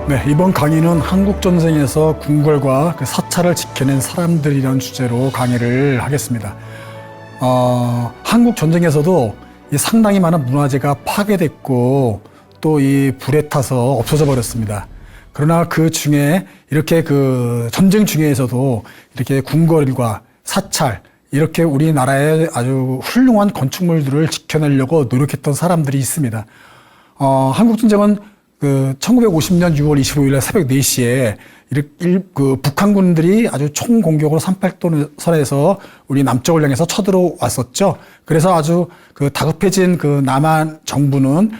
네, 이번 강의는 한국전쟁에서 궁궐과 그 사찰을 지켜낸 사람들이라는 주제로 강의를 하겠습니다. 한국전쟁에서도 상당히 많은 문화재가 파괴됐고 또 이 불에 타서 없어져 버렸습니다. 그러나 그 중에 이렇게 그 전쟁 중에서도 이렇게 궁궐과 사찰, 이렇게 우리나라의 아주 훌륭한 건축물들을 지켜내려고 노력했던 사람들이 있습니다. 한국전쟁은 그 1950년 6월 25일 새벽 4시에 그 북한군들이 아주 총공격으로 38도선에서 우리 남쪽을 향해서 쳐들어왔었죠. 그래서 아주 그 다급해진 그 남한 정부는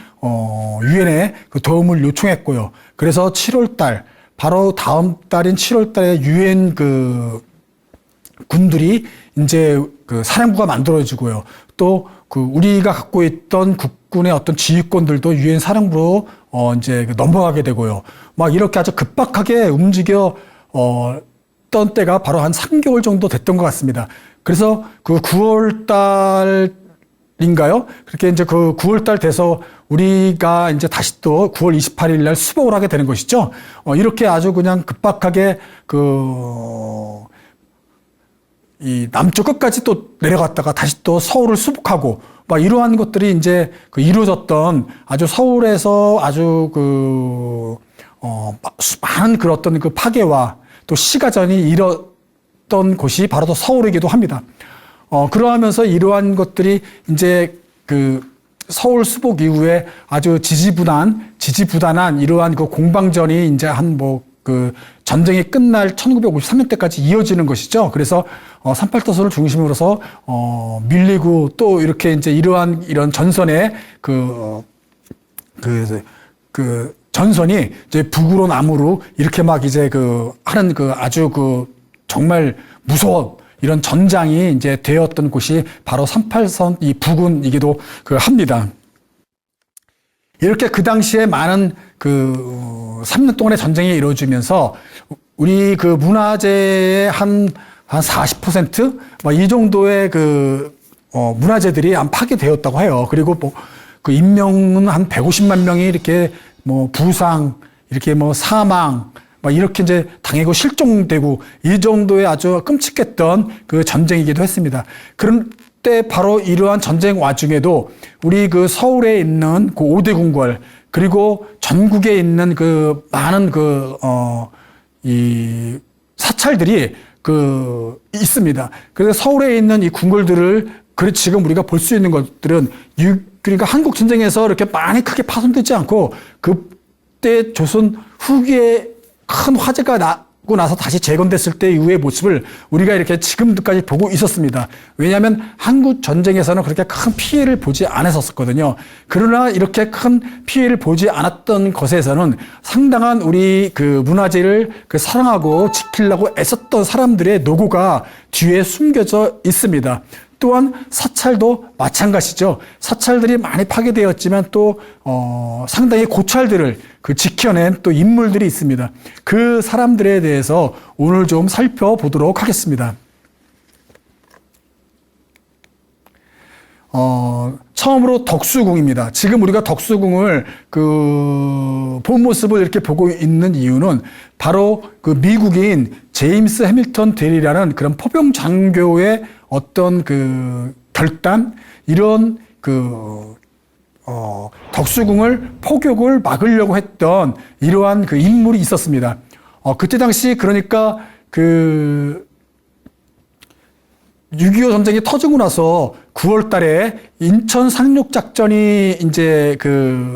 유엔에 그 도움을 요청했고요. 그래서 7월달, 바로 다음 달인 7월달에 유엔 그 군들이 이제 그 사령부가 만들어지고요. 또 그 우리가 갖고 있던 국군의 어떤 지휘권들도 유엔 사령부로 이제 넘어가게 되고요. 막 이렇게 아주 급박하게 움직여 던 때가 바로 한 3개월 정도 됐던 것 같습니다. 그래서 그 9월 달인가요? 그렇게 이제 그 9월 달 돼서 우리가 이제 다시 또 9월 28일 날 수복을 하게 되는 것이죠. 이렇게 아주 그냥 급박하게 이 남쪽 끝까지 또 내려갔다가 다시 또 서울을 수복하고 막 이러한 것들이 이제 그 이루어졌던 아주 서울에서 아주 많은 그 어떤 그 파괴와 또 시가전이 일었던 곳이 바로 또 서울이기도 합니다. 그러하면서 이러한 것들이 이제 그 서울 수복 이후에 아주 지지부단한 이러한 그 공방전이 이제 그 전쟁이 끝날 1953년 때까지 이어지는 것이죠. 그래서 38도선을 중심으로서 밀리고 또 이렇게 이제 이런 전선의 전선이 이제 북으로 남으로 이렇게 막 이제 하는 아주 정말 무서운 이런 전장이 이제 되었던 곳이 바로 38선 이 북은이기도 합니다. 이렇게 그 당시에 많은 3년 동안의 전쟁이 이루어지면서 우리 문화재의 한 40%? 이 정도의 문화재들이 파괴되었다고 해요. 그리고 인명은 한 150만 명이 이렇게 부상, 이렇게 사망, 이렇게 이제 당하고 실종되고 이 정도의 아주 끔찍했던 전쟁이기도 했습니다. 그때 바로 이러한 전쟁 와중에도 우리 서울에 있는 5대 궁궐, 그리고 전국에 있는 많은 이 사찰들이 있습니다. 그래서 서울에 있는 이 궁궐들을 지금 우리가 볼 수 있는 것들은 그러니까 한국 전쟁에서 이렇게 많이 크게 파손되지 않고 그때 조선 후기에 큰 화재가 나고 나서 다시 재건됐을 때 이후의 모습을 우리가 이렇게 지금까지 보고 있었습니다. 왜냐하면 한국 전쟁에서는 그렇게 큰 피해를 보지 않았었거든요. 그러나 이렇게 큰 피해를 보지 않았던 것에서는 상당한 우리 문화재를 사랑하고 지키려고 애썼던 사람들의 노고가 뒤에 숨겨져 있습니다. 또한 사찰도 마찬가지죠. 사찰들이 많이 파괴되었지만 또 상당히 고찰들을 지켜낸 또 인물들이 있습니다. 그 사람들에 대해서 오늘 좀 살펴보도록 하겠습니다. 처음으로 덕수궁입니다. 지금 우리가 덕수궁을 본 모습을 이렇게 보고 있는 이유는 바로 미국인 제임스 해밀턴 대리라는 그런 포병 장교의 어떤 결단, 이런 덕수궁을 포격을 막으려고 했던 이러한 인물이 있었습니다. 그때 당시 그러니까 6.25 전쟁이 터지고 나서 9월 달에 인천 상륙 작전이 이제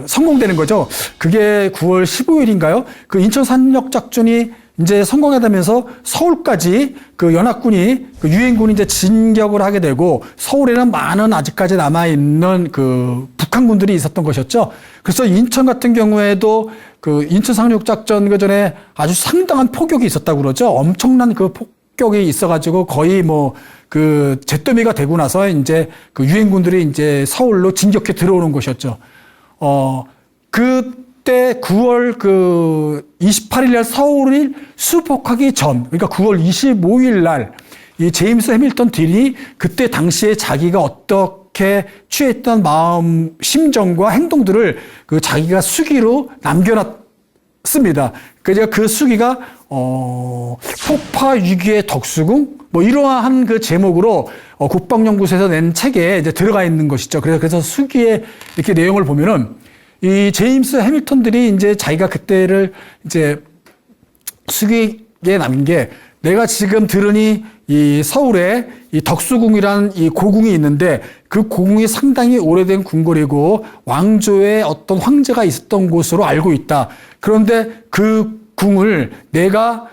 성공되는 거죠. 그게 9월 15일인가요? 인천 상륙 작전이 이제 성공이 되면서 서울까지 연합군이 유엔군이 이제 진격을 하게 되고 서울에는 많은 아직까지 남아있는 북한군들이 있었던 것이었죠. 그래서 인천 같은 경우에도 인천 상륙 작전 그 전에 아주 상당한 폭격이 있었다고 그러죠. 엄청난 폭격이 있어가지고 거의 잿더미가 되고 나서 이제 유엔군들이 이제 서울로 진격해 들어오는 것이었죠. 그때 9월 28일 날 서울을 수복하기 전, 그러니까 9월 25일 날 이 제임스 해밀턴 딜이 그때 당시에 자기가 어떻게 취했던 마음, 심정과 행동들을 자기가 수기로 남겨놨 씁니다. 그 수기가 폭파 위기의 덕수궁 뭐 이러한 그 제목으로 국방연구소에서 낸 책에 이제 들어가 있는 것이죠. 그래서 수기의 이렇게 내용을 보면은 이 제임스 해밀턴들이 이제 자기가 그때를 이제 수기에 남긴 게 내가 지금 들으니 이 서울에 이 덕수궁이라는 이 고궁이 있는데 그 고궁이 상당히 오래된 궁궐이고 왕조의 어떤 황제가 있었던 곳으로 알고 있다. 그런데 그 궁을 내가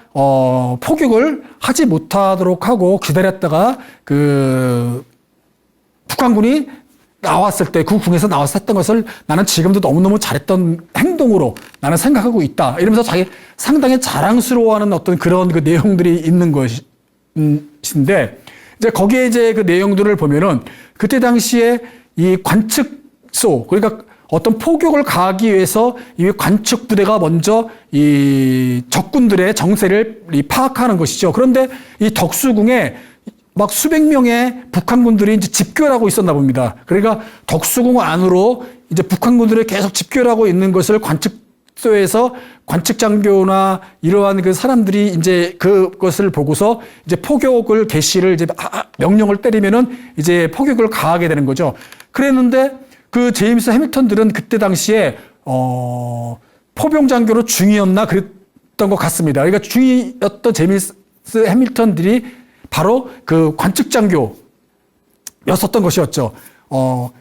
포격을 하지 못하도록 하고 기다렸다가 그 북한군이 나왔을 때 그 궁에서 나왔을 했던 것을 나는 지금도 너무너무 잘했던 행동으로 나는 생각하고 있다. 이러면서 자기 상당히 자랑스러워하는 어떤 그런 그 내용들이 있는 것인데 이제 거기에 이제 그 내용들을 보면은 그때 당시에 이 관측소 그러니까 어떤 포격을 가하기 위해서 이 관측 부대가 먼저 이 적군들의 정세를 파악하는 것이죠. 그런데 이 덕수궁에 막 수백 명의 북한군들이 이제 집결하고 있었나 봅니다. 그러니까 덕수궁 안으로 이제 북한군들이 계속 집결하고 있는 것을 관측소에서 관측장교나 이러한 그 사람들이 이제 그것을 보고서 이제 포격을 개시를 이제 명령을 때리면은 이제 포격을 가하게 되는 거죠. 그랬는데 그 제임스 해밀턴들은 그때 당시에 포병장교로 중위였나 그랬던 것 같습니다. 그러니까 중위였던 제임스 해밀턴들이 바로 그 관측장교였었던 것이었죠.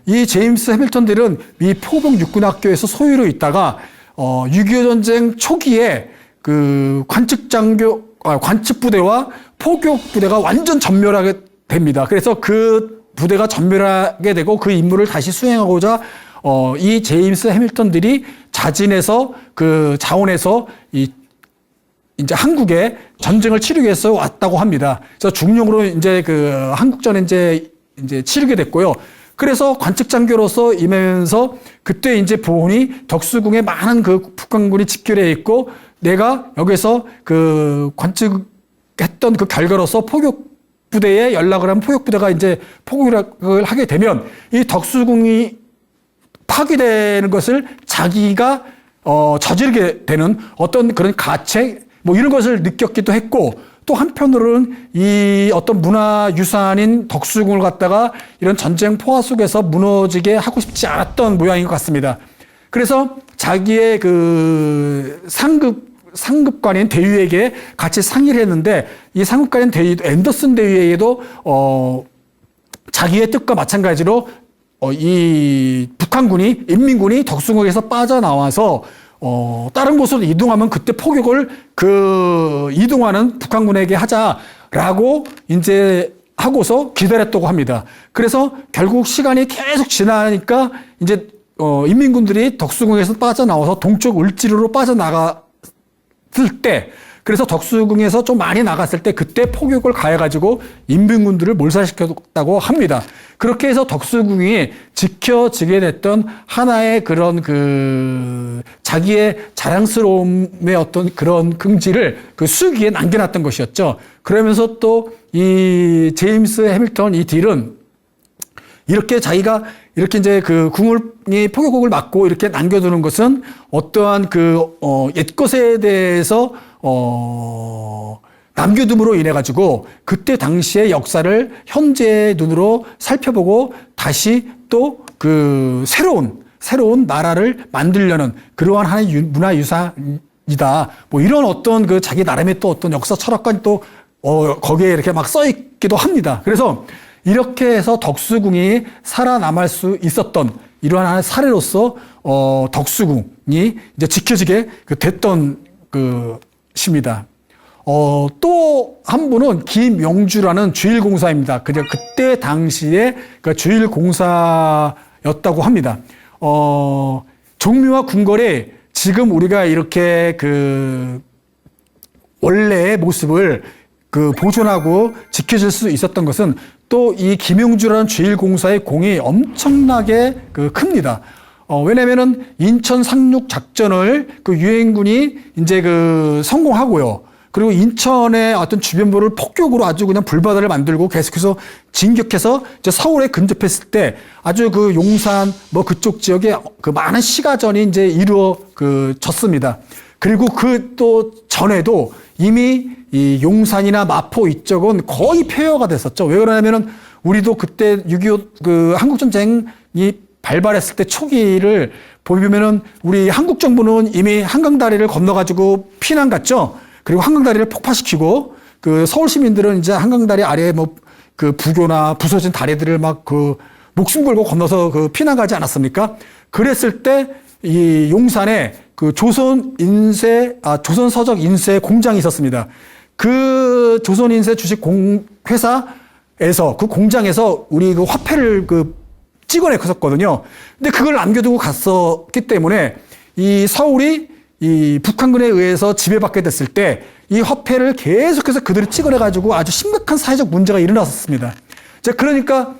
이 제임스 해밀턴들은 미 포병 육군학교에서 소위로 있다가 6.25 전쟁 초기에 그 관측부대와 포격부대가 완전 전멸하게 됩니다. 그래서 그 부대가 전멸하게 되고 그 임무를 다시 수행하고자 이 제임스 해밀턴들이 자진해서 그 자원해서 이제 한국에 전쟁을 치르기 위해서 왔다고 합니다. 그래서 중용으로 이제 그 한국전에 이제 치르게 됐고요. 그래서 관측장교로서 임하면서 그때 이제 보훈이 덕수궁에 많은 그 북한군이 집결해 있고 내가 여기서 그 관측했던 그 결과로서 포격부대에 연락을 하면 포격부대가 이제 포격을 하게 되면 이 덕수궁이 파괴되는 것을 자기가 저지르게 되는 어떤 그런 가책 뭐 이런 것을 느꼈기도 했고 또 한편으로는 이 어떤 문화유산인 덕수궁을 갖다가 이런 전쟁 포화 속에서 무너지게 하고 싶지 않았던 모양인 것 같습니다. 그래서 자기의 그 상급관인 대위에게 같이 상의를 했는데 이 상급관인 대위 앤더슨 대위에게도 자기의 뜻과 마찬가지로 이 북한군이 인민군이 덕수궁에서 빠져나와서 다른 곳으로 이동하면 그때 포격을 이동하는 북한군에게 하자라고 이제 하고서 기다렸다고 합니다. 그래서 결국 시간이 계속 지나니까 이제 인민군들이 덕수궁에서 빠져나와서 동쪽 을지로로 빠져나갔을 때 그래서 덕수궁에서 좀 많이 나갔을 때 그때 포격을 가해가지고 인민군들을 몰살시켰다고 합니다. 그렇게 해서 덕수궁이 지켜지게 됐던 하나의 그런 그 자기의 자랑스러움의 어떤 그런 긍지를 그 수기에 남겨놨던 것이었죠. 그러면서 또 이 제임스 해밀턴 이 딜은 이렇게 자기가 이렇게 이제 그 궁을 포격을 맞고 이렇게 남겨두는 것은 어떠한 그 옛것에 대해서 남겨둠으로 인해 가지고 그때 당시의 역사를 현재의 눈으로 살펴보고 다시 또 그 새로운 나라를 만들려는 그러한 하나의 문화유산이다. 뭐 이런 어떤 그 자기 나름의 또 어떤 역사 철학관이 또 거기에 이렇게 막 써 있기도 합니다. 그래서 이렇게 해서 덕수궁이 살아남을 수 있었던 이러한 하나의 사례로서 덕수궁이 이제 지켜지게 됐던 것입니다. 또 한 분은 김용주라는 주일공사입니다. 그때 당시에 그 주일공사였다고 합니다. 종묘와 궁궐이 지금 우리가 이렇게 그 원래의 모습을 그 보존하고 지켜질 수 있었던 것은 또 이 김용주라는 주일공사의 공이 엄청나게 큽니다. 왜냐면은 인천 상륙 작전을 그 유엔군이 이제 성공하고요. 그리고 인천의 어떤 주변부를 폭격으로 아주 그냥 불바다를 만들고 계속해서 진격해서 이제 서울에 근접했을 때 아주 그 용산 뭐 그쪽 지역에 그 많은 시가전이 이제 이루어졌습니다. 그리고 그 또 전에도 이미 이 용산이나 마포 이쪽은 거의 폐허가 됐었죠. 왜 그러냐면은 우리도 그때 6.25 그 한국전쟁이 발발했을 때 초기를 보면은 우리 한국 정부는 이미 한강다리를 건너가지고 피난 갔죠. 그리고 한강다리를 폭파시키고 그 서울 시민들은 이제 한강다리 아래에 뭐 그 부교나 부서진 다리들을 막 그 목숨 걸고 건너서 그 피난 가지 않았습니까? 그랬을 때 이 용산에 그 조선서적 인쇄 공장이 있었습니다. 그 조선인쇄 주식 회사에서 그 공장에서 우리 그 화폐를 그 찍어냈었거든요. 근데 그걸 남겨두고 갔었기 때문에 이 서울이 이 북한군에 의해서 지배받게 됐을 때 이 화폐를 계속해서 그들이 찍어내가지고 아주 심각한 사회적 문제가 일어났었습니다. 자, 그러니까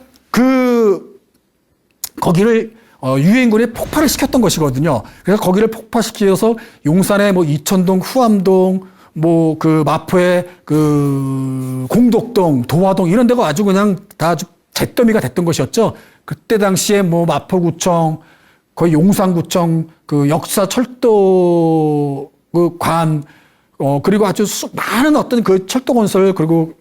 거기를 유엔군이 폭발을 시켰던 것이거든요. 그래서 거기를 폭파시켜서 용산의 뭐 이천동, 후암동, 뭐 그 마포의 그 공덕동, 도화동 이런 데가 아주 그냥 다 아주 잿더미가 됐던 것이었죠. 그때 당시에 뭐 마포구청, 거의 용산구청, 그 역사철도 그 관, 그리고 아주 많은 어떤 그 철도건설 그리고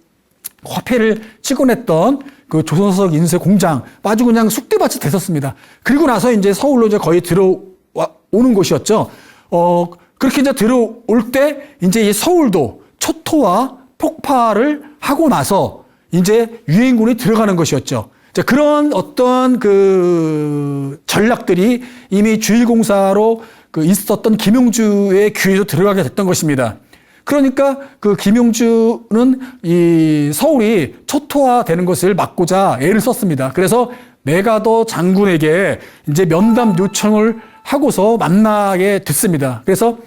화폐를 찍어냈던 그 조선서적 인쇄 공장 아주 그냥 쑥대밭이 됐었습니다. 그리고 나서 이제 서울로 이제 거의 들어오는 곳이었죠. 그렇게 이제 들어올 때 이제 이 서울도 초토화 폭발을 하고 나서 이제 유엔군이 들어가는 것이었죠. 자, 그런 어떤 그 전략들이 이미 주일공사로 그 있었던 김용주의 귀에도 들어가게 됐던 것입니다. 그러니까 그 김용주는 이 서울이 초토화되는 것을 막고자 애를 썼습니다. 그래서 메가더 장군에게 이제 면담 요청을 하고서 만나게 됐습니다. 그래서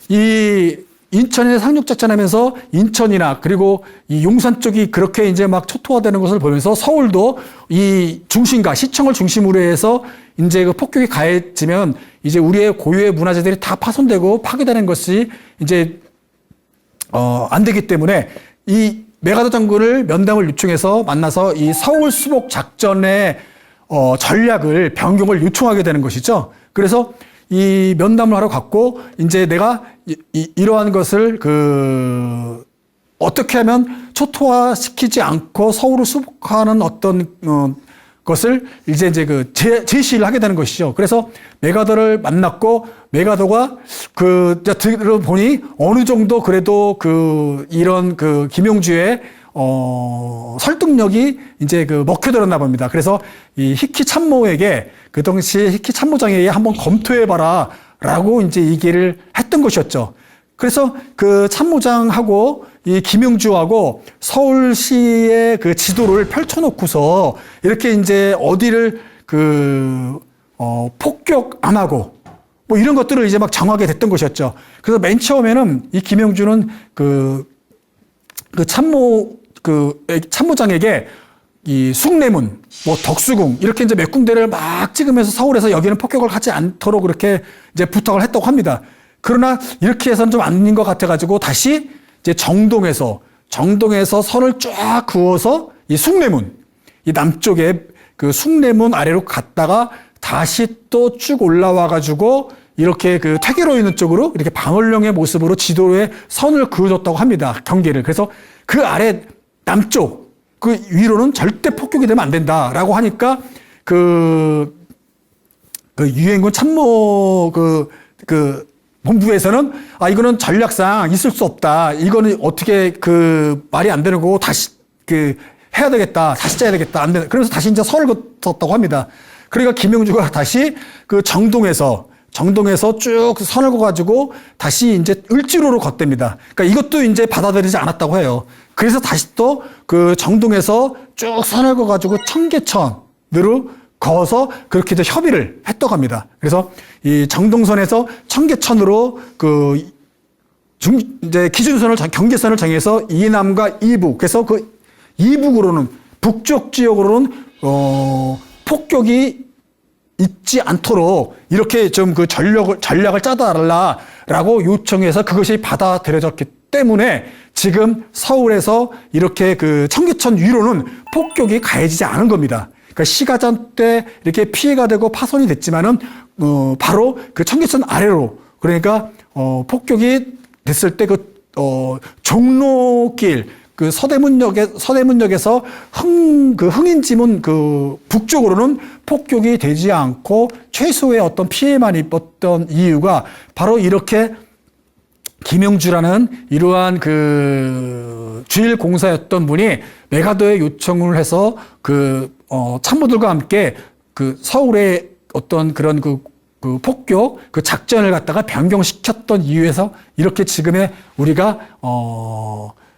이 인천에 상륙작전하면서 인천이나 그리고 이 용산 쪽이 그렇게 이제 막 초토화되는 것을 보면서 서울도 이 중심가 시청을 중심으로 해서 이제 그 폭격이 가해지면 이제 우리의 고유의 문화재들이 다 파손되고 파괴되는 것이 이제 안 되기 때문에 이 메가더 장군을 면담을 요청해서 만나서 이 서울 수복 작전의 전략을 변경을 요청하게 되는 것이죠. 그래서 이 면담을 하러 갔고 이제 내가 이러한 것을 어떻게 하면 초토화시키지 않고 서울을 수복하는 어떤 것을 이제 제시를 하게 되는 것이죠. 그래서 메가더를 만났고 메가더가 들어보니 어느 정도 그래도 이런 김용주의 설득력이 이제 먹혀들었나 봅니다. 그래서 이 히키 참모에게 그 당시 히키 참모장에게 한번 검토해봐라 라고 이제 얘기를 했던 것이었죠. 그래서 그 참모장하고 이 김용주하고 서울시의 그 지도를 펼쳐놓고서 이렇게 이제 어디를 폭격 안 하고 뭐 이런 것들을 이제 막 정하게 됐던 것이었죠. 그래서 맨 처음에는 이 김용주는 참모장에게 이 숭례문, 뭐 덕수궁 이렇게 이제 몇 군데를 막 찍으면서 서울에서 여기는 폭격을 하지 않도록 그렇게 이제 부탁을 했다고 합니다. 그러나 이렇게 해서는 좀 아닌 것 같아가지고 다시 이제 정동에서 선을 쫙 그어서 이 숭례문, 이 남쪽에 그 숭례문 아래로 갔다가 다시 또 쭉 올라와가지고 이렇게 퇴계로 있는 쪽으로 이렇게 방울령의 모습으로 지도에 선을 그어줬다고 합니다. 경계를. 그래서 그 아래 남쪽, 그 위로는 절대 폭격이 되면 안 된다라고 하니까 유엔군 참모 본부에서는 이거는 전략상 있을 수 없다. 이거는 어떻게 말이 안 되는 거고 다시 해야 되겠다. 다시 짜야 되겠다. 안 되는. 그래서 다시 이제 선을 그었다고 합니다. 그러니까 김용주가 다시 정동에서 쭉 선을 그어가지고 다시 이제 을지로로 걷답니다. 그러니까 이것도 이제 받아들이지 않았다고 해요. 그래서 다시 또 정동에서 쭉 선을 그어가지고 청계천으로 거서 그렇게 이제 협의를 했다고 합니다. 그래서 이 정동선에서 청계천으로 이제 기준선을 경계선을 정해서 이남과 이북. 그래서 이북으로는 북쪽 지역으로는 폭격이 있지 않도록 이렇게 좀 전략을 짜달라라고 요청해서 그것이 받아들여졌기 때문에 지금 서울에서 이렇게 청계천 위로는 폭격이 가해지지 않은 겁니다. 그러니까 시가전 때 이렇게 피해가 되고 파손이 됐지만은 바로 청계천 아래로 그러니까 폭격이 됐을 때 종로길 그 서대문역에서 흥인지문 그 북쪽으로는 폭격이 되지 않고 최소의 어떤 피해만 입었던 이유가 바로 이렇게 김영주라는 이러한 그 주일 공사였던 분이 메가더에 요청을 해서 참모들과 함께 그 서울의 어떤 그런 그 폭격 그 작전을 갖다가 변경시켰던 이유에서 이렇게 지금의 우리가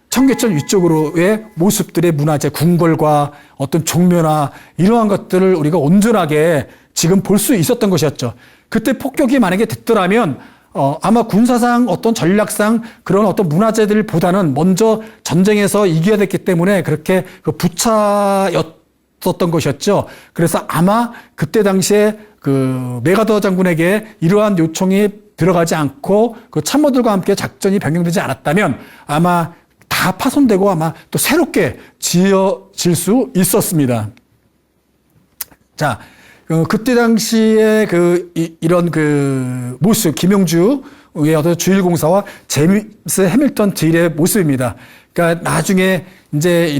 청계천 위쪽으로의 모습들의 문화재, 궁궐과 어떤 종묘나 이러한 것들을 우리가 온전하게 지금 볼 수 있었던 것이었죠. 그때 폭격이 만약에 됐더라면 아마 군사상 어떤 전략상 그런 어떤 문화재들보다는 먼저 전쟁에서 이겨야 됐기 때문에 그렇게 부차였었던 것이었죠. 그래서 아마 그때 당시에 그 메가더 장군에게 이러한 요청이 들어가지 않고 그 참모들과 함께 작전이 변경되지 않았다면 아마 다 파손되고 아마 또 새롭게 지어질 수 있었습니다. 자, 그때 당시에 이런 모습, 김영주의 어떤 주일공사와 제임스 해밀턴 딜의 모습입니다. 그러니까 나중에 이제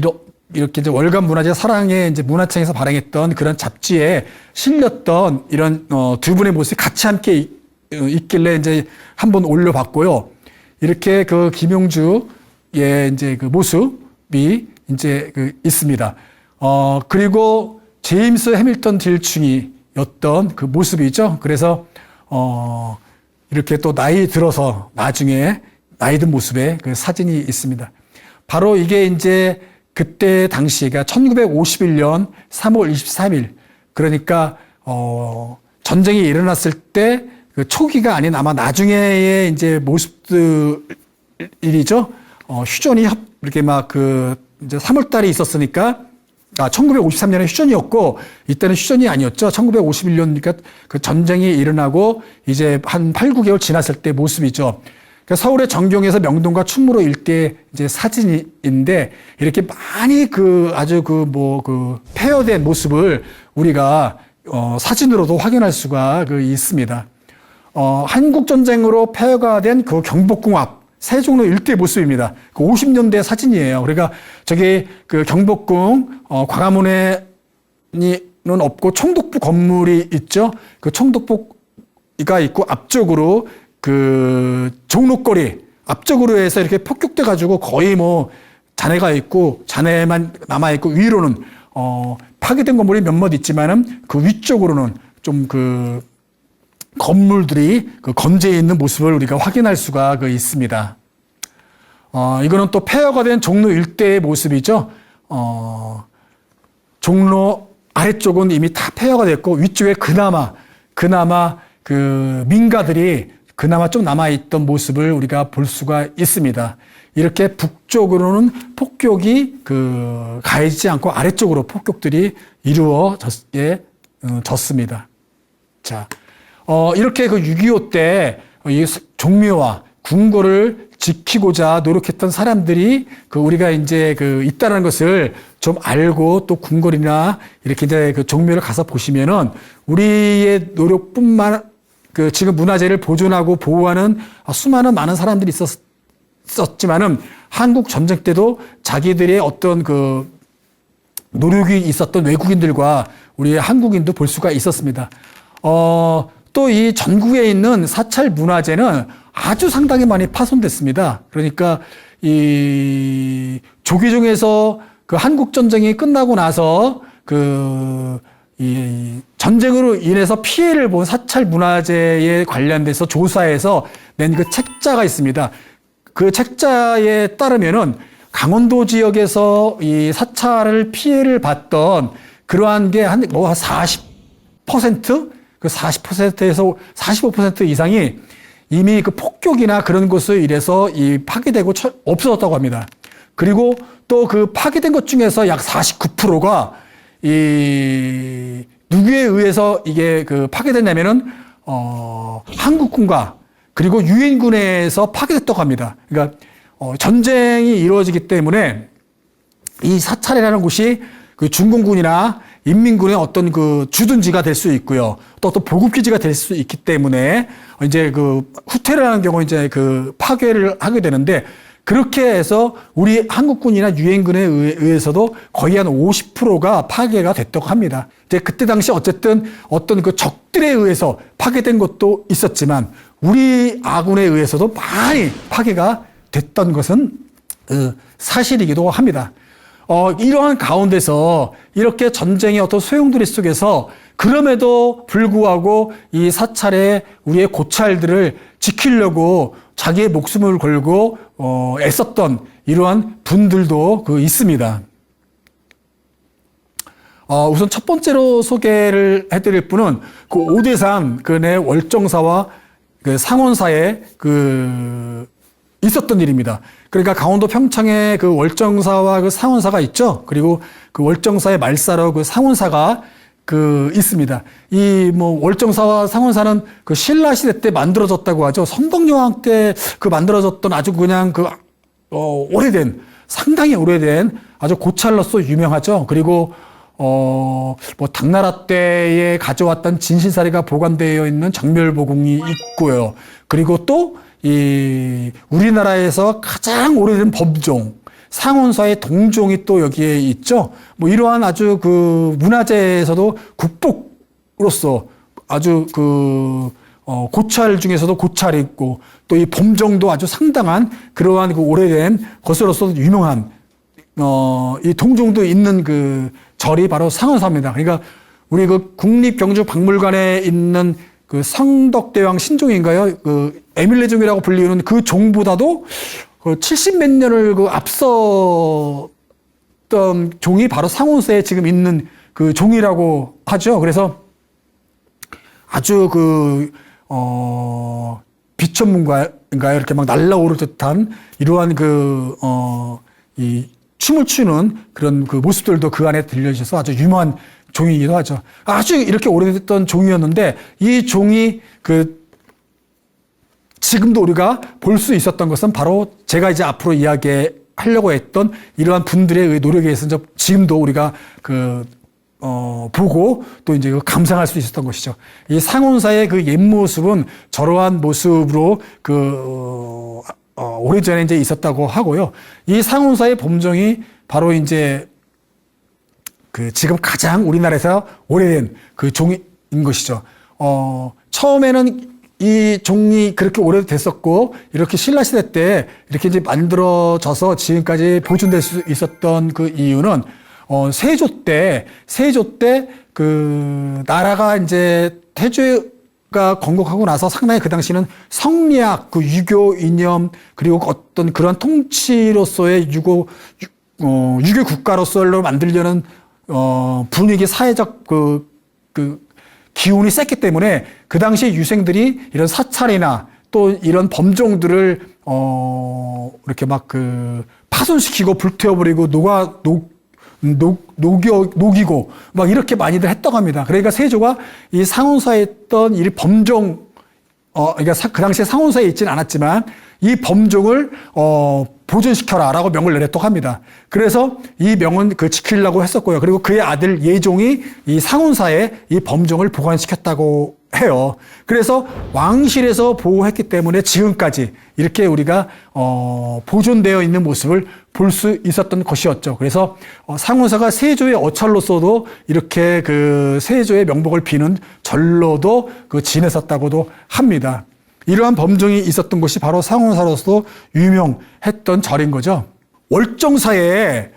이렇게 이제 월간 문화재 사랑의 이제 문화청에서 발행했던 그런 잡지에 실렸던 이런 두 분의 모습이 같이 함께 있길래 이제 한번 올려봤고요. 이렇게 그 김영주의 이제 그 모습이 이제 있습니다. 그리고 제임스 해밀턴 딜충이었던 그 모습이죠. 그래서 이렇게 또 나이 들어서 나중에 나이 든 모습의 그 사진이 있습니다. 바로 이게 이제 그때 당시가 1951년 3월 23일 그러니까 전쟁이 일어났을 때 그 초기가 아닌 아마 나중에의 이제 모습들이죠. 휴전이 이렇게 막 이제 3월 달에 있었으니까 1953년에 휴전이었고 이때는 휴전이 아니었죠. 1951년이니까 그 전쟁이 일어나고 이제 한 8, 9개월 지났을 때 모습이죠. 그러니까 서울의 정경에서 명동과 충무로 일대 이제 사진인데 이렇게 많이 아주 폐허된 모습을 우리가 사진으로도 확인할 수가 있습니다. 한국 전쟁으로 폐허가 된 그 경복궁 앞 세종로 일대 모습입니다. 50년대 사진이에요. 그러니까 저기 경복궁 광화문에는 없고 총독부 건물이 있죠. 그 총독부가 있고 앞쪽으로 종로거리 앞쪽으로 해서 이렇게 폭격돼 가지고 거의 잔해가 있고 잔해만 남아 있고 위로는 파괴된 건물이 몇몇 있지만은 그 위쪽으로는 좀 건물들이 건재해 있는 모습을 우리가 확인할 수가 있습니다. 이거는 또 폐허가 된 종로 일대의 모습이죠. 종로 아래쪽은 이미 다 폐허가 됐고 위쪽에 그나마 민가들이 그나마 좀 남아있던 모습을 우리가 볼 수가 있습니다. 이렇게 북쪽으로는 폭격이 가해지지 않고 아래쪽으로 폭격들이 이루어졌습니다. 자, 이렇게 6.25 때 이 종묘와 궁궐을 지키고자 노력했던 사람들이 우리가 이제 있다는 것을 좀 알고 또 궁궐이나 이렇게 이제 종묘를 가서 보시면은 우리의 노력뿐만 지금 문화재를 보존하고 보호하는 수많은 많은 사람들이 있었지만은 한국 전쟁 때도 자기들의 어떤 노력이 있었던 외국인들과 우리 한국인도 볼 수가 있었습니다. 또 이 전국에 있는 사찰 문화재는 아주 상당히 많이 파손됐습니다. 그러니까 이 조기종에서 한국 전쟁이 끝나고 나서 이 전쟁으로 인해서 피해를 본 사찰 문화재에 관련돼서 조사해서 낸 책자가 있습니다. 그 책자에 따르면은 강원도 지역에서 이 사찰을 피해를 봤던 그러한 게 한 40%? 40%에서 45% 이상이 이미 폭격이나 그런 것으로 인해서 파괴되고 없어졌다고 합니다. 그리고 또 파괴된 것 중에서 약 49%가 누구에 의해서 이게 파괴됐냐면은 한국군과 그리고 유엔군에서 파괴됐다고 합니다. 그러니까 전쟁이 이루어지기 때문에 이 사찰이라는 곳이 그 중공군이나 인민군의 어떤 그 주둔지가 될 수 있고요. 또 보급기지가 될 수 있기 때문에 이제 그 후퇴를 경우 이제 그 파괴를 하게 되는데 그렇게 해서 우리 한국군이나 유엔군에 의해서도 거의 한 50%가 파괴가 됐다고 합니다. 이제 그때 당시 어쨌든 어떤 그 적들에 의해서 파괴된 것도 있었지만 우리 아군에 의해서도 많이 파괴가 됐던 것은 사실이기도 합니다. 이러한 가운데서 이렇게 전쟁의 어떤 소용돌이 속에서 그럼에도 불구하고 이 사찰의 우리의 고찰들을 지키려고 자기의 목숨을 걸고 애썼던 이러한 분들도 있습니다. 우선 첫 번째로 소개를 해드릴 분은 그 오대산 내 월정사와 그 상원사에 있었던 일입니다. 그러니까 강원도 평창에 그 월정사와 그 상원사가 있죠. 그리고 그 월정사의 말사로 그 상원사가 있습니다. 이 월정사와 상원사는 그 신라 시대 때 만들어졌다고 하죠. 선덕여왕 때 만들어졌던 아주 그냥 오래된, 상당히 오래된 아주 고찰로서 유명하죠. 그리고 당나라 때에 가져왔던 진신사리가 보관되어 있는 정멸보궁이 있고요. 그리고 또 우리나라에서 가장 오래된 법종, 상원사의 동종이 또 여기에 있죠. 이러한 아주 문화재에서도 국보로서 아주 고찰 중에서도 고찰이 있고 또 이 범종도 아주 상당한 그러한 오래된 것으로서 유명한 이 동종도 있는 절이 바로 상원사입니다. 그러니까 우리 국립경주박물관에 있는 성덕대왕 신종인가요? 에밀레종이라고 불리우는 그 종보다도 70몇 년을 앞섰던 종이 바로 상원사에 지금 있는 그 종이라고 하죠. 그래서 아주 비천문가인가요? 이렇게 막 날라오를 듯한 이러한 이 춤을 추는 그런 모습들도 그 안에 들려주셔서 아주 유명한 종이기도 하죠. 아주 이렇게 오래됐던 종이었는데 이 종이 지금도 우리가 볼 수 있었던 것은 바로 제가 이제 앞으로 이야기하려고 했던 이러한 분들의 노력에 의해서 지금도 우리가 보고 또 이제 감상할 수 있었던 것이죠. 이 상원사의 옛 모습은 저러한 모습으로 오래전에 이제 있었다고 하고요. 이 상원사의 범종이 바로 이제 지금 가장 우리나라에서 오래된 종인 것이죠. 처음에는 이 종이 그렇게 오래됐었고, 이렇게 신라시대 때 이렇게 이제 만들어져서 지금까지 보존될 수 있었던 이유는, 세조 때 나라가 이제 태조가 건국하고 나서 상당히 그 당시는 성리학, 유교 이념, 그리고 어떤 그런 통치로서의 유교 국가로서 만들려는 분위기, 사회적 기운이 셌기 때문에 그 당시 유생들이 이런 사찰이나 또 이런 범종들을 이렇게 막 파손시키고 불태워버리고 녹이고 막 이렇게 많이들 했다고 합니다. 그러니까 세조가 이 상원사에 있던 이 범종, 그러니까 그 당시에 상원사에 있지는 않았지만 이 범종을 보존시켜라 라고 명을 내렸다고 합니다. 그래서 이 명은 지키려고 했었고요. 그리고 그의 아들 예종이 이 상원사에 이 범종을 보관시켰다고 해요. 그래서 왕실에서 보호했기 때문에 지금까지 이렇게 우리가 보존되어 있는 모습을 볼 수 있었던 것이었죠. 그래서 상원사가 세조의 어찰로서도 이렇게 세조의 명복을 비는 절로도 지냈었다고도 합니다. 이러한 범종이 있었던 곳이 바로 상원사로서 유명했던 절인 거죠. 월정사에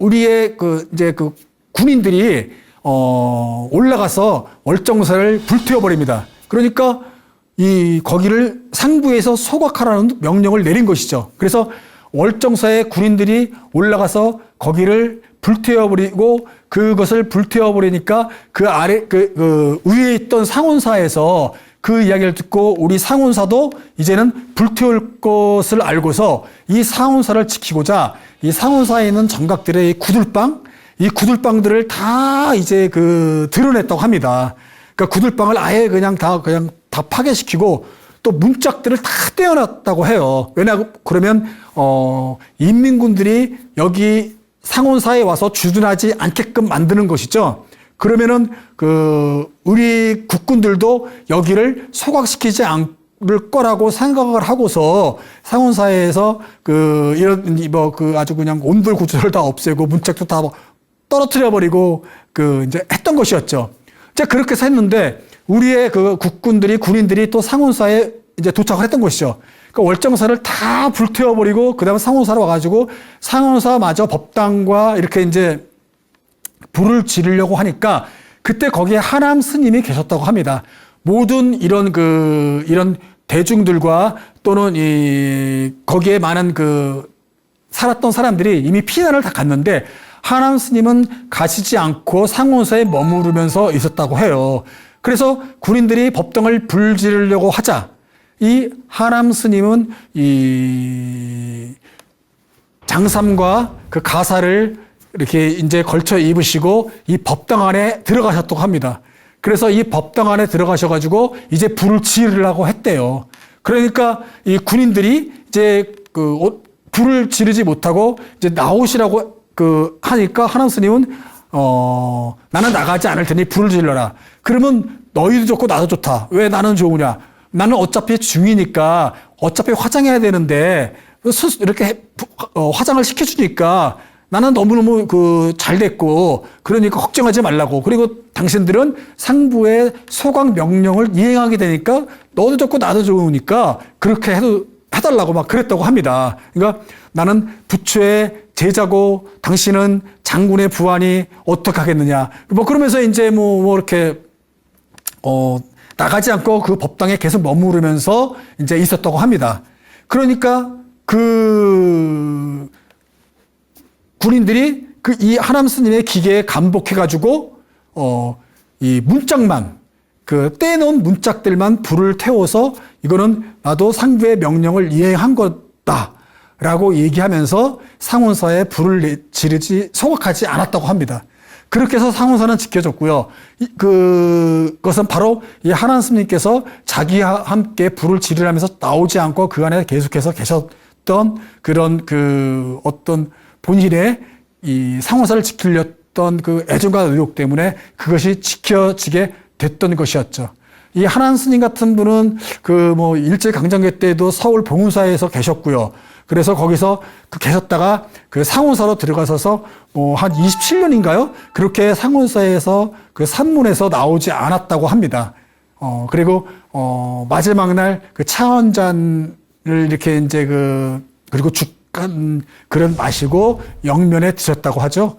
우리의 이제 군인들이 올라가서 월정사를 불태워버립니다. 그러니까 거기를 상부에서 소각하라는 명령을 내린 것이죠. 그래서 월정사의 군인들이 올라가서 거기를 불태워버리고 그것을 불태워버리니까 위에 있던 상원사에서 그 이야기를 듣고 우리 상원사도 이제는 불태울 것을 알고서 이 상원사를 지키고자 이 상원사에 있는 정각들의 이 구들방들을 다 이제 드러냈다고 합니다. 그러니까 구들방을 아예 그냥 다 파괴시키고 또 문짝들을 다 떼어놨다고 해요. 그러면 인민군들이 여기 상온사에 와서 주둔하지 않게끔 만드는 것이죠. 그러면은 우리 국군들도 여기를 소각시키지 않을 거라고 생각을 하고서 상온사에서 아주 그냥 온돌 구조를 다 없애고 문짝도 다 떨어뜨려 버리고 이제 했던 것이었죠. 이제 그렇게 해서 했는데 우리의 국군들이 군인들이 또 상온사에 이제 도착을 했던 것이죠. 그러니까 월정사를 다 불태워 버리고 그다음에 상온사로 와가지고 상온사마저 법당과 이렇게 이제 불을 지르려고 하니까 그때 거기에 하남 스님이 계셨다고 합니다. 모든 이런 대중들과 또는 거기에 많은 살았던 사람들이 이미 피난을 다 갔는데 하남 스님은 가시지 않고 상온사에 머무르면서 있었다고 해요. 그래서 군인들이 법당을 불 지르려고 하자 이 하남 스님은 이 장삼과 그 가사를 이렇게 이제 걸쳐 입으시고 이 법당 안에 들어가셨다고 합니다. 그래서 이 법당 안에 들어가셔가지고 이제 불을 지르려고 했대요. 그러니까 이 군인들이 이제 불을 지르지 못하고 이제 나오시라고 하니까 하남 스님은 나는 나가지 않을 테니 불을 질러라. 그러면 너희도 좋고 나도 좋다. 왜 나는 좋으냐? 나는 어차피 중이니까 어차피 화장해야 되는데 이렇게 화장을 시켜주니까 나는 너무너무 잘 됐고 그러니까 걱정하지 말라고. 그리고 당신들은 상부의 소각 명령을 이행하게 되니까 너도 좋고 나도 좋으니까 그렇게 해달라고 막 그랬다고 합니다. 그러니까 나는 부처의 제자고 당신은 장군의 부하니 어떻게 하겠느냐. 뭐 그러면서 이제 이렇게 나가지 않고 그 법당에 계속 머무르면서 이제 있었다고 합니다. 그러니까 군인들이 이 하남 스님의 기계에 감복해가지고 이 문짝만 떼놓은 문짝들만 불을 태워서 이거는 나도 상부의 명령을 이행한 거다라고 얘기하면서 상온사에 불을 지르지 소각하지 않았다고 합니다. 그렇게 해서 상온사는 지켜졌고요. 그것은 바로 이 하남 스님께서 자기와 함께 불을 지르면서 나오지 않고 그 안에 계속해서 계셨던 그런 어떤 본인의 이 상온사를 지키려던 애정과 의욕 때문에 그것이 지켜지게 됐던 것이었죠. 이 하남 스님 같은 분은 일제강점기 때도 서울 봉은사에서 계셨고요. 그래서 거기서 계셨다가 상온사로 들어가셔서 한 27년인가요? 그렇게 상온사에서 산문에서 나오지 않았다고 합니다. 그리고 마지막 날 차원잔을 이렇게 이제 그리고 그런 마시고 영면에 드셨다고 하죠.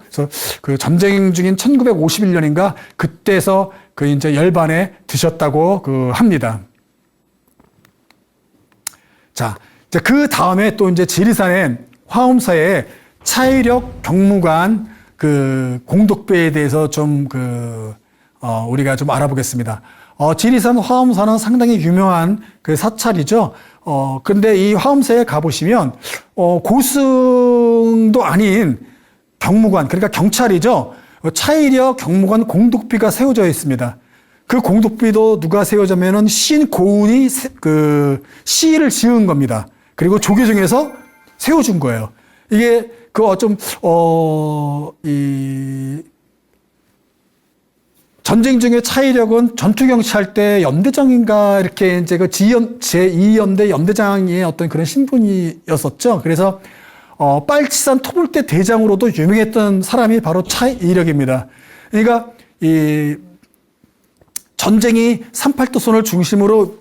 그래서 전쟁 중인 1951년인가 그때서 이제 열반에 드셨다고 합니다. 자, 그 다음에 또 이제 지리산의 화엄사의 차이력 경무관 공덕배에 대해서 좀 우리가 좀 알아보겠습니다. 지리산 화엄사는 상당히 유명한 사찰이죠. 근데 이 화엄사에 가보시면, 고승도 아닌 경무관, 그러니까 경찰이죠. 차이력 경무관 공덕비가 세워져 있습니다. 그 공덕비도 누가 세워졌냐면은 시인 고운이 시를 지은 겁니다. 그리고 조계종에서 세워준 거예요. 이게 전쟁 중에 차이력은 전투경찰 때 연대장인가 이렇게 이제 제2연대 연대장의 어떤 그런 신분이었었죠. 그래서 빨치산 토불대 대장으로도 유명했던 사람이 바로 차이력입니다. 그러니까 이 전쟁이 38도선을 중심으로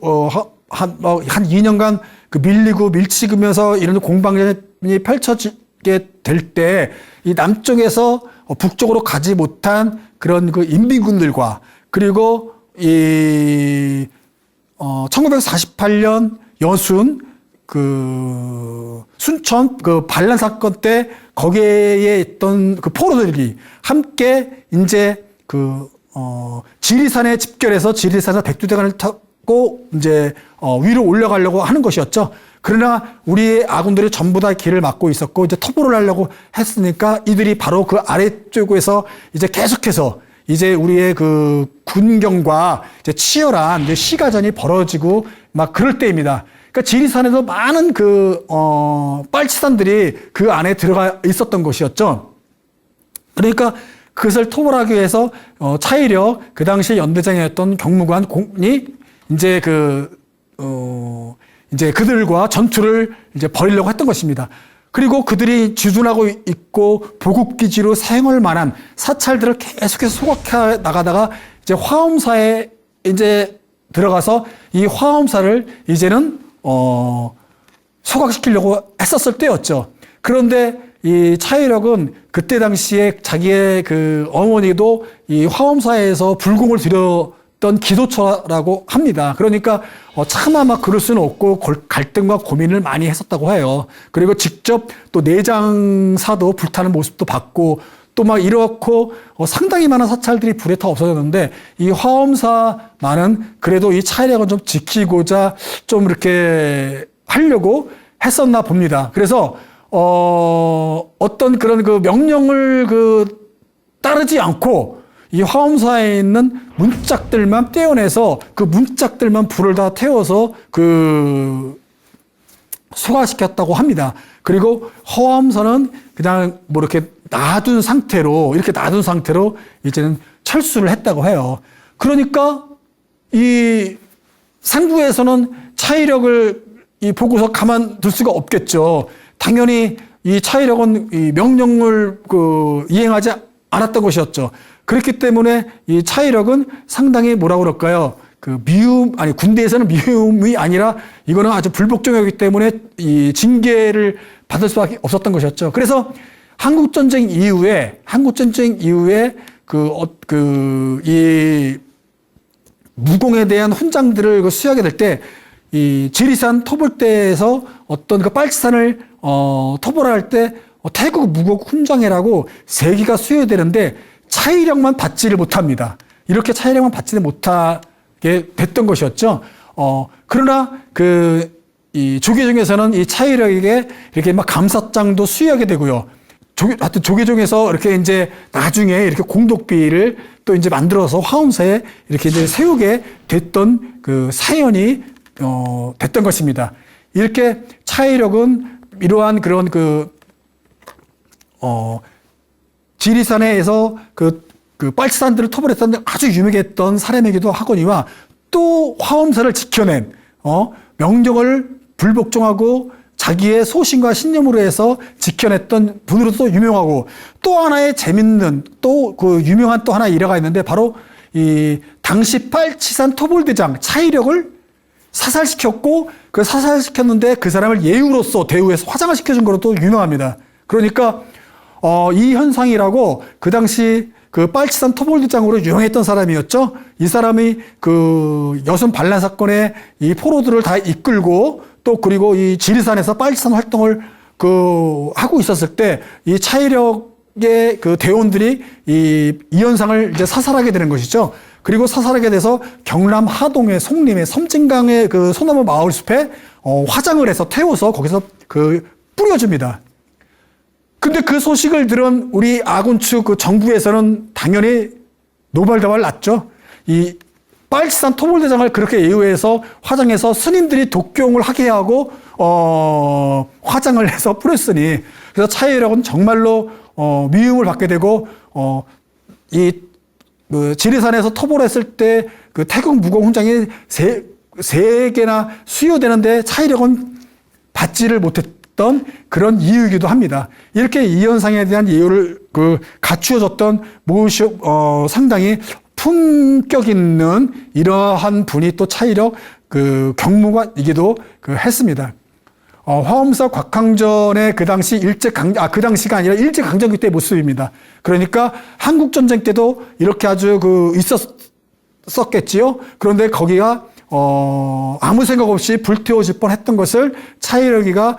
한 2년간 밀리고 밀치면서 이런 공방전이 펼쳐지게 될 때 이 남쪽에서 북쪽으로 가지 못한 그런 인민군들과 그리고 이 1948년 여순 순천 반란 사건 때 거기에 있던 포로들이 함께 이제 지리산에 집결해서 지리산에서 백두대간을 타고 이제 위로 올라가려고 하는 것이었죠. 그러나 우리의 아군들이 전부 다 길을 막고 있었고 이제 터보를 하려고 했으니까 이들이 바로 그 아래쪽에서 이제 계속해서 이제 우리의 군경과 이제 치열한 이제 시가전이 벌어지고 막 그럴 때입니다. 그러니까 지리산에도 많은 빨치산들이 그 안에 들어가 있었던 것이었죠. 그러니까 그것을 토벌하기 위해서 차이력 그 당시 연대장이었던 경무관이 이제 이제 그들과 전투를 이제 벌이려고 했던 것입니다. 그리고 그들이 주둔하고 있고 보급기지로 사용할 만한 사찰들을 계속해서 소각해 나가다가 이제 화엄사에 이제 들어가서 이 화엄사를 이제는 소각시키려고 했었을 때였죠. 그런데 이 차이력은 그때 당시에 자기의 그 어머니도 이 화엄사에서 불공을 드렸던 기도처라고 합니다. 그러니까 차마 막 그럴 수는 없고 갈등과 고민을 많이 했었다고 해요. 그리고 직접 또 내장사도 불타는 모습도 봤고 또 막 이렇고 상당히 많은 사찰들이 불에 타 없어졌는데 이 화엄사만은 그래도 이 차이력은 좀 지키고자 좀 이렇게 하려고 했었나 봅니다. 그래서 어떤 그런 그 명령을 따르지 않고 이 화엄사에 있는 문짝들만 떼어내서 그 문짝들만 불을 다 태워서 소화시켰다고 합니다. 그리고 화엄사는 그냥 뭐 이렇게 놔둔 상태로 이제는 철수를 했다고 해요. 그러니까 이 상부에서는 차이력을 보고서 가만둘 수가 없겠죠. 당연히 이 차이력은 이 명령을 이행하지 않았던 것이었죠. 그렇기 때문에 이 차이력은 상당히 뭐라고 그럴까요? 군대에서는 미움이 아니라 이거는 아주 불복종이기 때문에 이 징계를 받을 수밖에 없었던 것이었죠. 그래서 한국전쟁 이후에 이 무공에 대한 훈장들을 수여하게 될 때 이 지리산 토벌대에서 어떤 빨치산을 토벌할 때 태국 무국 훈장회라고 3개가 수여되는데 차이력만 받지를 못합니다. 이렇게 차이력만 받지를 못하게 됐던 것이었죠. 그러나 이 조계종에서는 이 차이력에게 이렇게 막 감사장도 수여하게 되고요. 하여튼 조계종에서 이렇게 이제 나중에 이렇게 공덕비를 또 이제 만들어서 화엄사에 이렇게 이제 세우게 됐던 사연이 됐던 것입니다. 이렇게 차이력은 이러한 그런 지리산에서 빨치산들을 토벌했던 아주 유명했던 사람이기도 하거니와 또 화엄사를 지켜낸 명령을 불복종하고 자기의 소신과 신념으로 해서 지켜냈던 분으로도 유명하고 또 하나의 재밌는 또 유명한 또 하나 일화가 있는데 바로 이 당시 빨치산 토벌대장 차이력을 사살시켰고 사살시켰는데 그 사람을 예우로서 대우해서 화장을 시켜준 거로 또 유명합니다. 그러니까 이 현상이라고 그 당시 빨치산 토벌대장으로 유명했던 사람이었죠. 이 사람이 여순 반란 사건에 이 포로들을 다 이끌고 또 그리고 이 지리산에서 빨치산 활동을 하고 있었을 때 이 차이력의 대원들이 이 현상을 이제 사살하게 되는 것이죠. 그리고 사살하게 돼서 경남 하동의 송림의 섬진강의 소나무 마을숲에 화장을 해서 태워서 거기서 뿌려줍니다. 근데 그 소식을 들은 우리 아군 측 정부에서는 당연히 노발대발 났죠. 이 빨치산 토벌대장을 그렇게 예우해서 화장해서 스님들이 독경을 하게 하고 화장을 해서 뿌렸으니 그래서 차이력은 정말로 미움을 받게 되고 지리산에서 토벌했을 때 태국 무공 훈장이 3개나 수여되는데 차이력은 받지를 못했던 그런 이유이기도 합니다. 이렇게 이 현상에 대한 예우를 갖추어졌던 상당히 품격 있는 이러한 분이 또 차이력 경무관이기도 했습니다. 화엄사 곽항전의 그 당시가 아니라 일제강점기 때 모습입니다. 그러니까 한국전쟁 때도 이렇게 아주 있었겠지요. 그런데 거기가 아무 생각 없이 불태워질 뻔했던 것을 차이력이가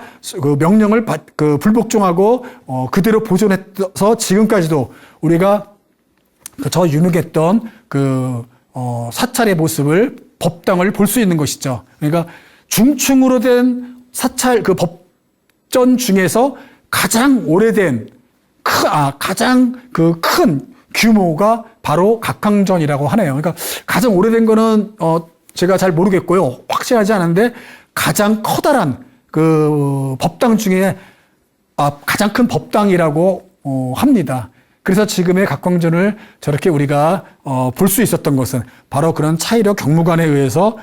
명령을 불복종하고 그대로 보존해서 지금까지도 우리가 저 유명했던 사찰의 모습을 법당을 볼 수 있는 것이죠. 그러니까 중층으로 된 사찰 법전 중에서 가장 오래된 가장 큰 규모가 바로 각항전이라고 하네요. 그러니까 가장 오래된 거는 제가 잘 모르겠고요. 확실하지 않은데 가장 커다란 법당 중에 가장 큰 법당이라고 합니다. 그래서 지금의 각광전을 저렇게 우리가 볼 수 있었던 것은 바로 그런 차이력 경무관에 의해서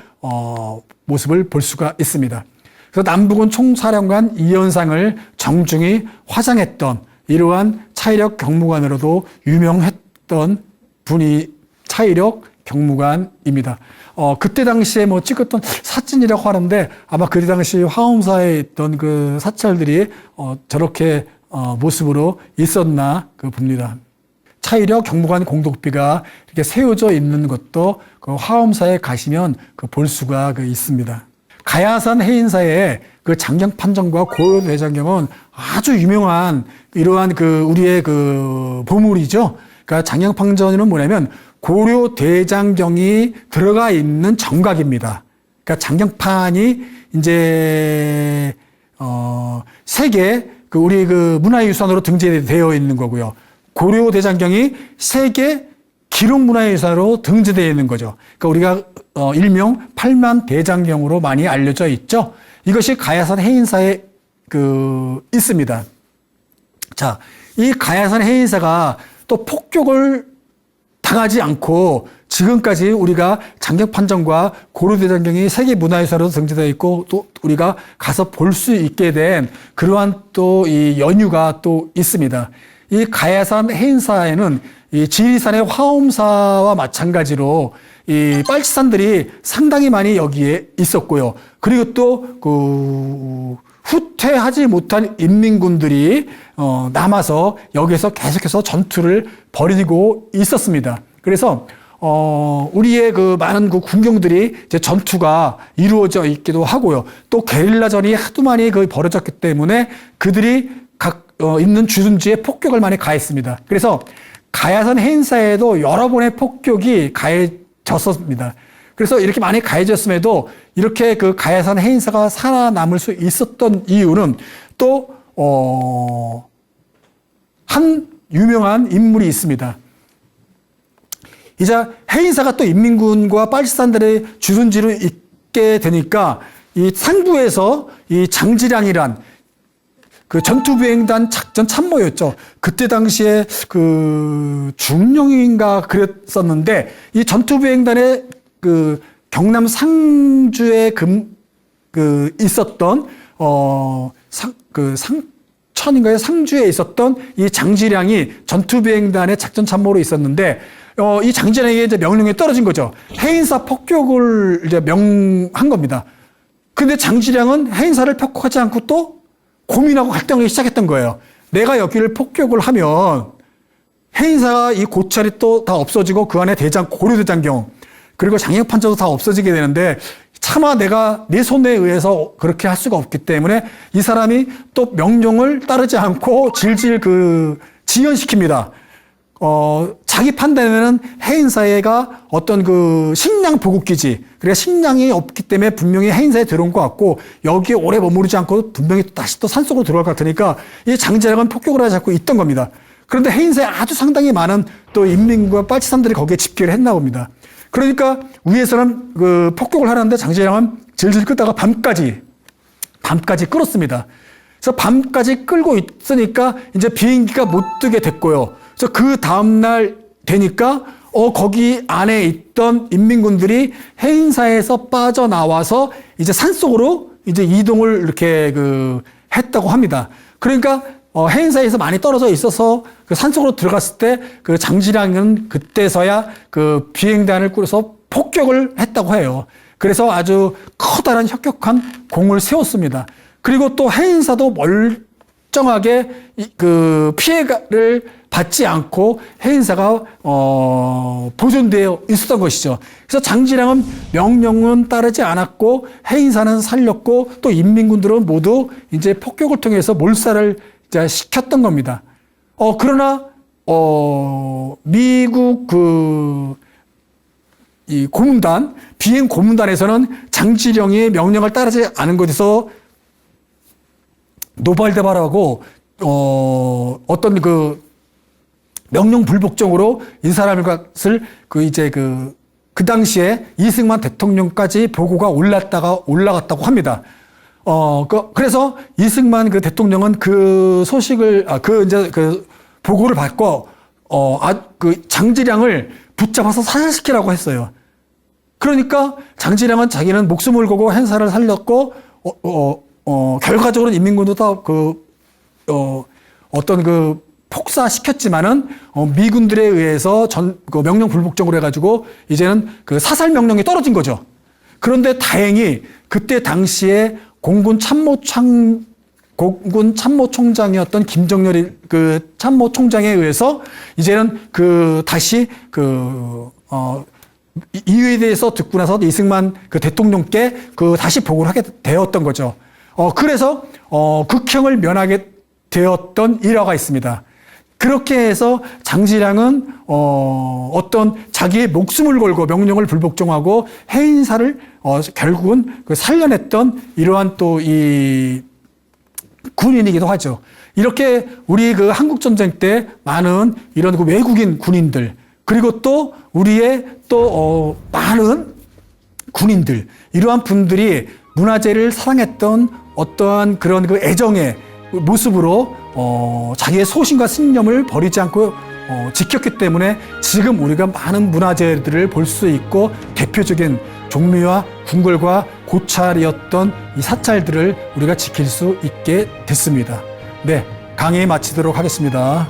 모습을 볼 수가 있습니다. 그래서 남북은 총사령관 이현상을 정중히 화장했던 이러한 차이력 경무관으로도 유명했던 분이 차이력 경무관입니다. 그때 당시에 뭐 찍었던 사진이라고 하는데 아마 그때 당시 화엄사에 있던 그 사찰들이 저렇게 모습으로 있었나 봅니다. 차이력 경무관 공독비가 이렇게 세워져 있는 것도 그 화엄사에 가시면 볼 수가 있습니다. 가야산 해인사의 그 장경판정과 고려대장경은 아주 유명한 이러한 우리의 보물이죠. 그러니까 장경판정은 뭐냐면 고려대장경이 들어가 있는 정각입니다. 그러니까 장경판이 이제 세계 우리 문화유산으로 등재되어 있는 거고요. 고려대장경이 세계 기록문화유산으로 등재되어 있는 거죠. 그러니까 우리가 일명 팔만대장경으로 많이 알려져 있죠. 이것이 가야산 해인사에 있습니다. 자, 이 가야산 해인사가 또 폭격을 당하지 않고 지금까지 우리가 장경판정과 고려대장경이 세계문화유산으로 등재되어 있고 또 우리가 가서 볼 수 있게 된 그러한 또 이 연유가 또 있습니다. 이 가야산 해인사에는 이 지리산의 화엄사와 마찬가지로 이 빨치산들이 상당히 많이 여기에 있었고요. 그리고 또 후퇴하지 못한 인민군들이 남아서 여기서 계속해서 전투를 벌이고 있었습니다. 그래서 우리의 많은 군경들이 이제 전투가 이루어져 있기도 하고요. 또 게릴라전이 하도 많이 벌어졌기 때문에 그들이 각 있는 주둔지에 폭격을 많이 가했습니다. 그래서 가야산 해인사에도 여러 번의 폭격이 가해졌습니다. 그래서 이렇게 많이 가해졌음에도 이렇게 가야산 해인사가 살아남을 수 있었던 이유는 또 한 유명한 인물이 있습니다. 이제 해인사가 또 인민군과 빨치산들의 주둔지로 있게 되니까 이 상부에서 이 장지량이란 전투비행단 작전 참모였죠. 그때 당시에 중령인가 그랬었는데 이 전투비행단의 경남 상주에 있었던 상천인가요? 상주에 있었던 이 장지량이 전투비행단의 작전 참모로 있었는데 이 장지량에게 이제 명령이 떨어진 거죠. 해인사 폭격을 이제 명한 겁니다. 근데 장지량은 해인사를 폭격하지 않고 또 고민하고 갈등하기 시작했던 거예요. 내가 여기를 폭격을 하면 해인사가 이 고찰이 또 다 없어지고 그 안에 고려대장경 그리고 장경판정도 다 없어지게 되는데 차마 내가 내 손에 의해서 그렇게 할 수가 없기 때문에 이 사람이 또 명령을 따르지 않고 질질 지연시킵니다. 자기 판단에는 해인사회가 어떤 식량 보급기지, 그러니까 식량이 없기 때문에 분명히 해인사에 들어온 것 같고, 여기에 오래 머무르지 않고 분명히 다시 또 산속으로 들어갈 것 같으니까, 이 장제랑은 폭격을 하지 않고 있던 겁니다. 그런데 해인사에 아주 상당히 많은 또 인민과 빨치산들이 거기에 집결을 했나 봅니다. 그러니까 위에서는 폭격을 하는데 장제랑은 질질 끄다가 밤까지 끌었습니다. 그래서 밤까지 끌고 있으니까 이제 비행기가 못 뜨게 됐고요. 그래서 그 다음날 되니까 거기 안에 있던 인민군들이 해인사에서 빠져나와서 이제 산속으로 이제 이동을 이렇게 했다고 합니다. 그러니까 해인사에서 많이 떨어져 있어서 산속으로 들어갔을 때 장지량은 그때서야 비행단을 꾸려서 폭격을 했다고 해요. 그래서 아주 커다란 혁혁한 공을 세웠습니다. 그리고 또 해인사도 멀쩡하게 피해를 받지 않고 해인사가 보존되어 있었던 것이죠. 그래서 장지량은 명령은 따르지 않았고 해인사는 살렸고 또 인민군들은 모두 이제 폭격을 통해서 몰살을 시켰던 겁니다. 그러나 미국 이 고문단 비행 고문단에서는 장지령의 명령을 따르지 않은 것에서 노발대발하고 어떤 명령 불복종으로 이 사람을 것을 그 당시에 이승만 대통령까지 보고가 올라갔다고 합니다. 그래서 이승만 대통령은 그 소식을, 보고를 받고, 그 장지량을 붙잡아서 사살시키라고 했어요. 그러니까 장지량은 자기는 목숨을 걸고 행사를 살렸고, 결과적으로 인민군도 다 어떤 폭사시켰지만은, 미군들에 의해서 그 명령 불복종으로 해가지고, 이제는 그 사살 명령이 떨어진 거죠. 그런데 다행히 그때 당시에 공군 참모총장이었던 김정렬이 그 참모총장에 의해서 이제는 다시 이유에 대해서 듣고 나서 이승만 그 대통령께 다시 보고를 하게 되었던 거죠. 그래서 극형을 면하게 되었던 일화가 있습니다. 그렇게 해서 장지량은 어떤 자기의 목숨을 걸고 명령을 불복종하고 해인사를 결국은 살려냈던 이러한 또 이 군인이기도 하죠. 이렇게 우리 한국전쟁 때 많은 이런 외국인 군인들, 그리고 또 우리의 또 많은 군인들, 이러한 분들이 문화재를 사랑했던 어떠한 그런 애정의 모습으로 자기의 소신과 신념을 버리지 않고 지켰기 때문에 지금 우리가 많은 문화재들을 볼 수 있고, 대표적인 종묘와 궁궐과 고찰이었던 이 사찰들을 우리가 지킬 수 있게 됐습니다. 네, 강의 마치도록 하겠습니다.